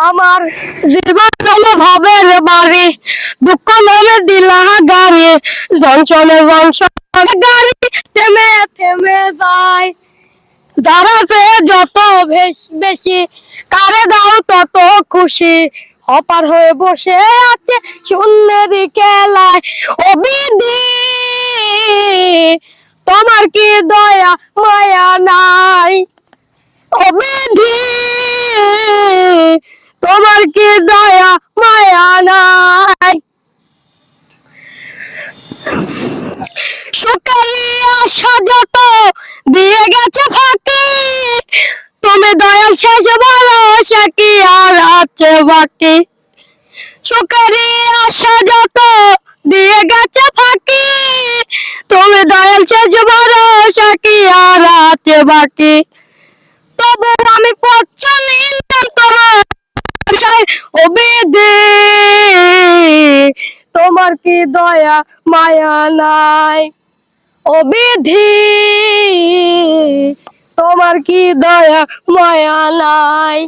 আমার জীবন হলো ভবের বাড়ি, দুঃখ নামে দিলা গাড়ি, যন্ত্রণে যন্ত্রণে গাড়ি থেমে থেমে যায়। যারা যে যত বেশি কারে দাও তত খুশি, অপার হয়ে বসে আছে শূন্যের খেলায়। ও বিধি, তোমার কি দয়া মায়া নাই? ও বিধি, তোমার কি দয়া মায়া নাই? সুখেরই আশা যত দিয়ে গেছে ফাঁকি, তুমি দয়াল শেষ ভরসা কি আর আছে বাকি? সুখেরই আশা যত দিয়ে গেছে ফাঁকি, তুমি দয়াল শেষ ভরসা কি আর আছে বাকি? তবু আমি পথ চলিলাম তোমার আশায়। ও বিধি, তোমার কি দয়া মায়া নাই? ও বিধি, তোমার কি দয়া মায়া নাই?